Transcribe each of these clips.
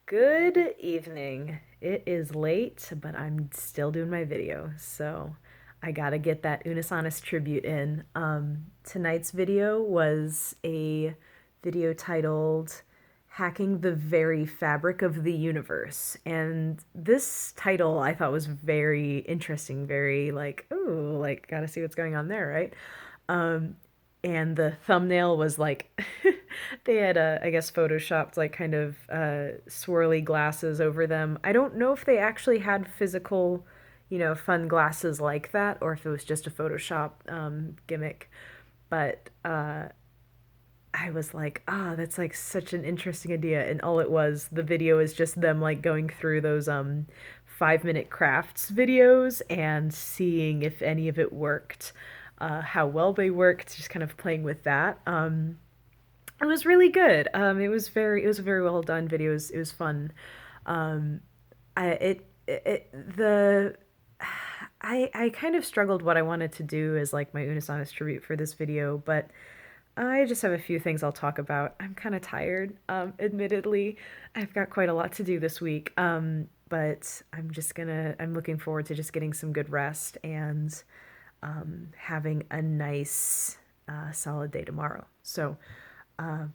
Good evening. It is late, but I'm still doing my video, so I gotta get that Unis Honest tribute in. Tonight's video was a video titled Hacking the Very Fabric of the Universe. And this title I thought was very interesting, very like, ooh, like, gotta see what's going on there, right? Um, and the thumbnail was like they had I guess photoshopped like kind of swirly glasses over them. I don't know if they actually had physical, fun glasses like that, or if it was just a Photoshop gimmick. But I was like, that's like such an interesting idea. And all it was, the video is just them like going through those 5 minute crafts videos and seeing if any of it worked, how well they worked, just kind of playing with that. It was really good. It was a very well done video. It was fun. Um, I it the I kind of struggled what I wanted to do as like my Unis Honest tribute for this video, but I just have a few things I'll talk about. I'm kind of tired, admittedly. I've got quite a lot to do this week, but I'm looking forward to just getting some good rest and having a nice, solid day tomorrow.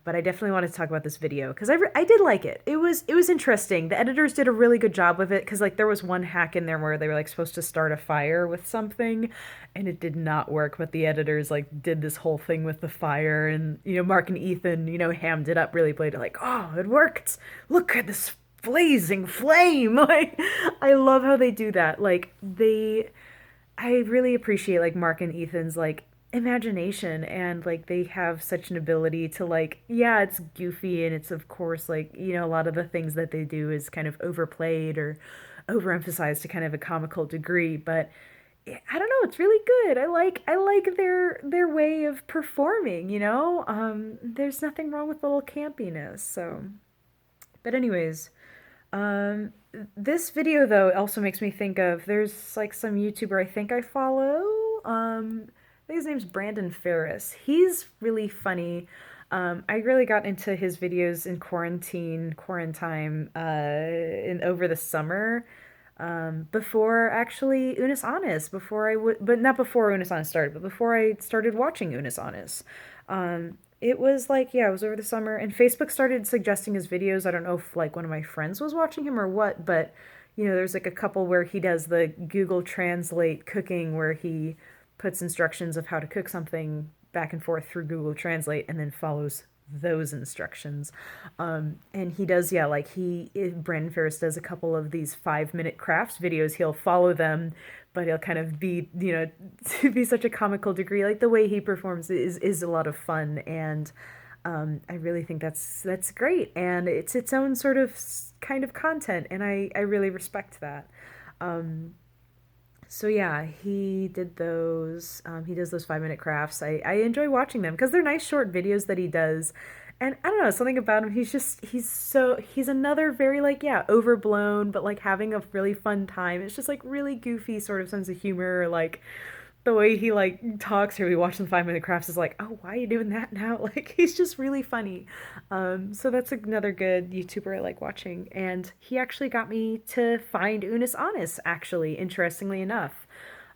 But I definitely want to talk about this video because I did like it. It was interesting. The editors did a really good job with it because like there was one hack in there where they were like supposed to start a fire with something, and it did not work. But the editors like did this whole thing with the fire, and Mark and Ethan hammed it up, really played it like, oh, it worked. Look at this blazing flame. Like I love how they do that. I really appreciate like Mark and Ethan's like imagination, and like they have such an ability to like, yeah, it's goofy, and it's of course like a lot of the things that they do is kind of overplayed or overemphasized to kind of a comical degree, but I don't know, it's really good. I like their way of performing. There's nothing wrong with a little campiness. So but anyways, um, this video though also makes me think of there's like some YouTuber I think I follow. I think his name's Brandon Ferris. He's really funny. I really got into his videos in quarantine, in over the summer. Before actually Unis Honest, before I would, but not before Unis Honest started, but before I started watching Unis Honest. It was like, yeah, it was over the summer, and Facebook started suggesting his videos. I don't know if like one of my friends was watching him or what, but there's like a couple where he does the Google Translate cooking, where he puts instructions of how to cook something back and forth through Google Translate and then follows those instructions. And he does, yeah, like Brandon Ferris does a couple of these 5 minute crafts videos. He'll follow them, but he'll kind of be, to be such a comical degree. Like the way he performs is a lot of fun, and I really think that's great, and it's its own sort of kind of content, and I really respect that. Um, so yeah, he did those. He does those 5 minute crafts. I enjoy watching them because they're nice short videos that he does. And I don't know, something about him. He's another very like, yeah, overblown, but like having a really fun time. It's just like really goofy sort of sense of humor. Like the way he like talks, or we watch some 5 minute crafts is like, oh, why are you doing that now? Like he's just really funny. So that's another good YouTuber I like watching, and he actually got me to find Unis Honest. Actually, interestingly enough,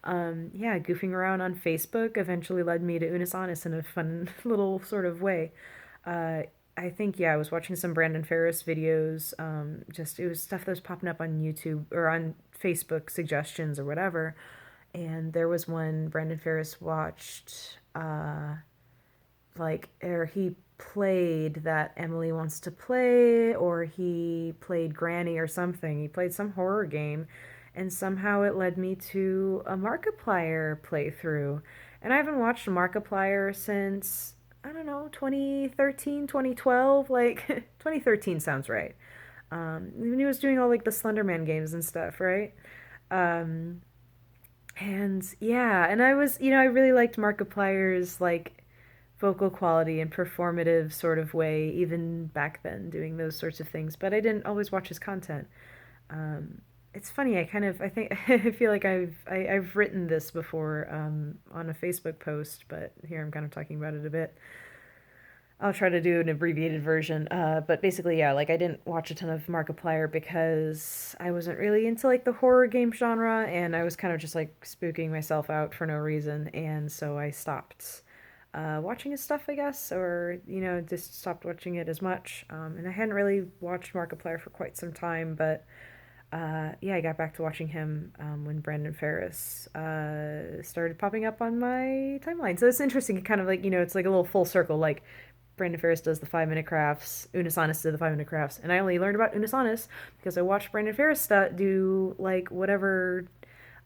yeah, goofing around on Facebook eventually led me to Unis Honest in a fun little sort of way. Uh, I think, yeah, I was watching some Brandon Ferris videos. Just it was stuff that was popping up on YouTube or on Facebook suggestions or whatever, and there was one Brandon Ferris watched, or he played that Emily Wants to Play, or he played Granny or something. He played some horror game, and somehow it led me to a Markiplier playthrough. And I haven't watched Markiplier since, I don't know, 2013, 2012. Like, 2013 sounds right. When he was doing all like the Slenderman games and stuff, right? Um, and yeah, and I really liked Markiplier's like vocal quality and performative sort of way, even back then, doing those sorts of things. But I didn't always watch his content. It's funny. I think I feel like I've written this before on a Facebook post, but here I'm kind of talking about it a bit. I'll try to do an abbreviated version. But basically, yeah, like I didn't watch a ton of Markiplier because I wasn't really into like the horror game genre, and I was kind of just like spooking myself out for no reason, and so I stopped watching his stuff, I guess, or just stopped watching it as much. And I hadn't really watched Markiplier for quite some time, but yeah, I got back to watching him when Brandon Ferris started popping up on my timeline. So it's interesting, kind of like, it's like a little full circle. Like Brandon Ferris does the 5 minute crafts, Unisonus did the 5 minute crafts, and I only learned about Unisonus because I watched Brandon Ferris do like whatever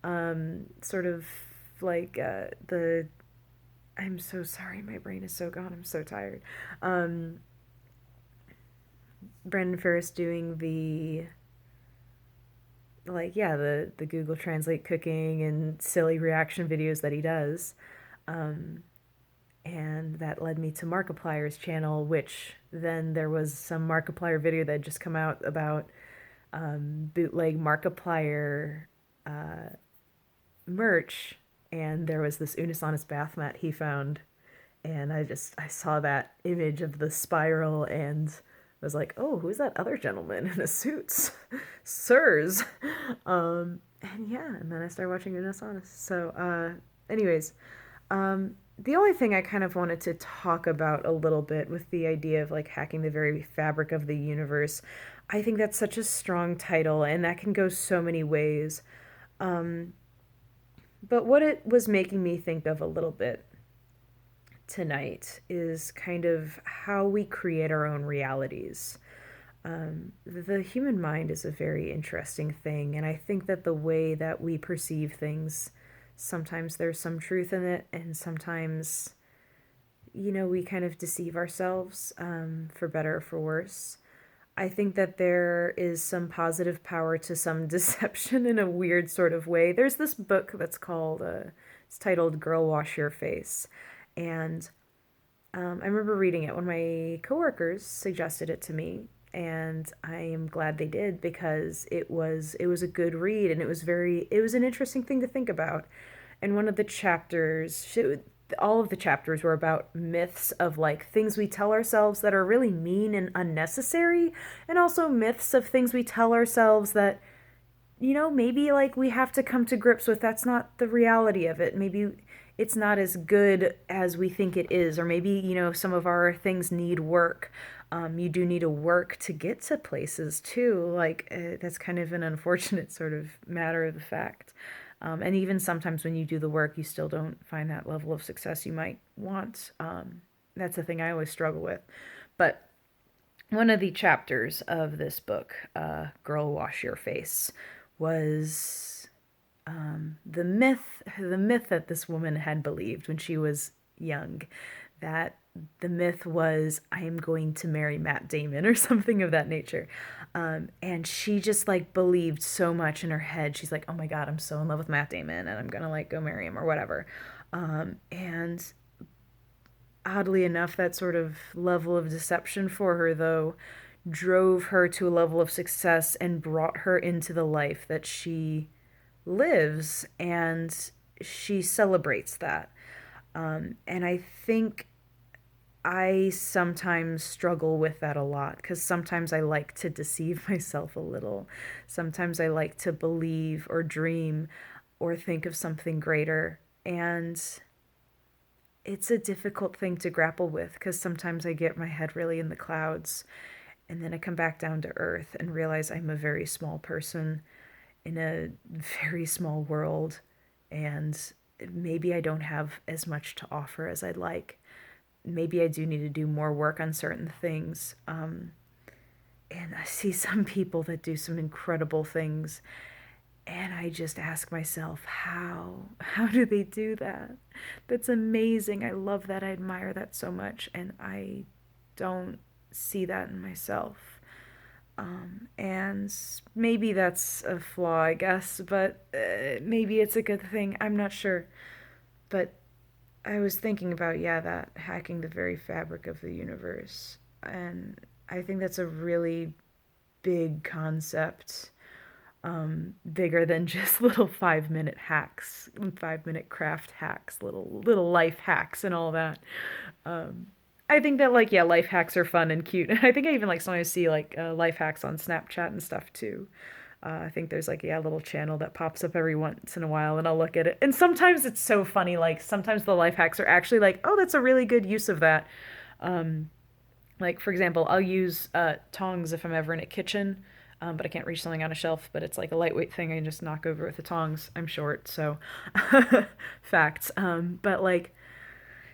sort of like the. I'm so sorry, my brain is so gone. I'm so tired. Um, Brandon Ferris doing the like yeah the Google Translate cooking and silly reaction videos that he does, um, and that led me to Markiplier's channel, which then there was some Markiplier video that had just come out about bootleg Markiplier uh, merch, and there was this Unisonus bath mat he found, and I saw that image of the spiral and was like, oh, who's that other gentleman in a suit? Sirs. And yeah, and then I started watching Renaissance. So, anyways, the only thing I kind of wanted to talk about a little bit with the idea of like hacking the very fabric of the universe, I think that's such a strong title, and that can go so many ways. Um, but what it was making me think of a little bit tonight is kind of how we create our own realities. The human mind is a very interesting thing, and I think that the way that we perceive things, sometimes there's some truth in it, and sometimes, we kind of deceive ourselves, for better or for worse. I think that there is some positive power to some deception in a weird sort of way. There's this book that's called, it's titled Girl Wash Your Face. And I remember reading it when my coworkers suggested it to me, and I am glad they did because it was a good read, and it was an interesting thing to think about. And one of the chapters, all of the chapters were about myths of like things we tell ourselves that are really mean and unnecessary, and also myths of things we tell ourselves that maybe like we have to come to grips with that's not the reality of it. Maybe it's not as good as we think it is, or maybe, some of our things need work. You do need to work to get to places too. Like, that's kind of an unfortunate sort of matter of the fact. And even sometimes when you do the work, you still don't find that level of success you might want. That's the thing I always struggle with. But one of the chapters of this book, Girl Wash Your Face, was the myth that this woman had believed when she was young, that the myth was I am going to marry Matt Damon or something of that nature. And she just like believed so much in her head. She's like, oh my God, I'm so in love with Matt Damon and I'm gonna like go marry him or whatever. And oddly enough, that sort of level of deception for her, though, drove her to a level of success and brought her into the life that she lives, and she celebrates that. And I think I sometimes struggle with that a lot because sometimes I like to deceive myself a little. Sometimes I like to believe or dream or think of something greater. And it's a difficult thing to grapple with because sometimes I get my head really in the clouds and then I come back down to earth and realize I'm a very small person in a very small world, and maybe I don't have as much to offer as I'd like. Maybe I do need to do more work on certain things. And I see some people that do some incredible things, and I just ask myself, how? How do they do that? That's amazing. I love that. I admire that so much, and I don't see that in myself. And maybe that's a flaw, I guess, but maybe it's a good thing. I'm not sure. But I was thinking about, yeah, that hacking the very fabric of the universe. And I think that's a really big concept, bigger than just little 5 minute hacks, 5 minute craft hacks, little life hacks, and all that. Um, I think that like yeah, life hacks are fun and cute. I think I even like sometimes see like life hacks on Snapchat and stuff too. I think there's like yeah, a little channel that pops up every once in a while, and I'll look at it. And sometimes it's so funny. Like sometimes the life hacks are actually like, oh, that's a really good use of that. Um, like for example, I'll use tongs if I'm ever in a kitchen, but I can't reach something on a shelf. But it's like a lightweight thing I can just knock over with the tongs. I'm short, so facts. But like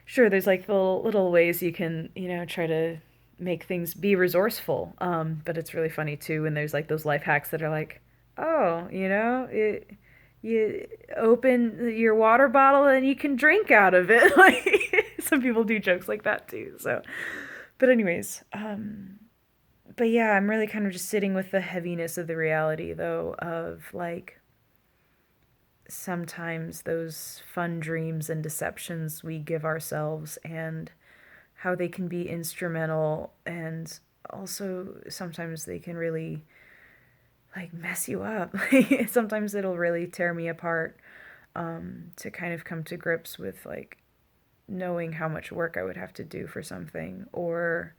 sure, there's like little ways you can, try to make things be resourceful. But it's really funny too when there's like those life hacks that are like, oh, you open your water bottle and you can drink out of it. Like some people do jokes like that too. So, but anyways, but yeah, I'm really kind of just sitting with the heaviness of the reality though of like sometimes those fun dreams and deceptions we give ourselves and how they can be instrumental and also sometimes they can really like mess you up. Sometimes it'll really tear me apart to kind of come to grips with like knowing how much work I would have to do for something or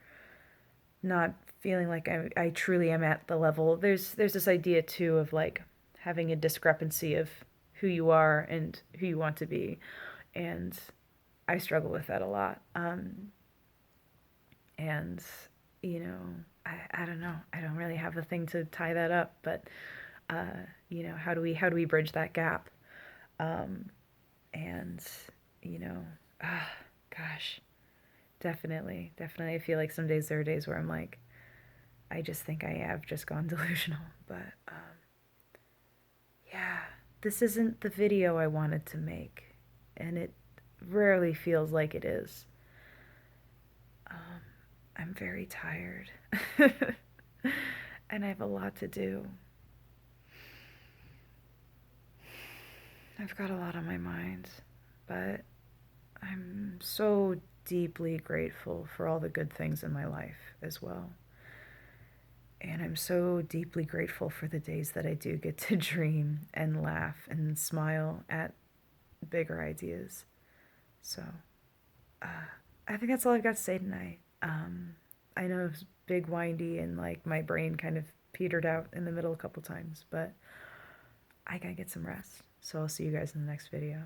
not feeling like I truly am at the level. There's this idea too of like having a discrepancy of who you are and who you want to be, and I struggle with that a lot. And I don't know. I don't really have a thing to tie that up, but how do we bridge that gap? Um, and you know, ah, gosh, definitely. I feel like some days there are days where I'm like, I just think I have just gone delusional. But yeah, this isn't the video I wanted to make, and it rarely feels like it is. Um, I'm very tired, and I have a lot to do. I've got a lot on my mind, but I'm so deeply grateful for all the good things in my life as well. And I'm so deeply grateful for the days that I do get to dream and laugh and smile at bigger ideas. So, I think that's all I've got to say tonight. I know it's big, windy, and like my brain kind of petered out in the middle a couple times, but I gotta get some rest. So I'll see you guys in the next video.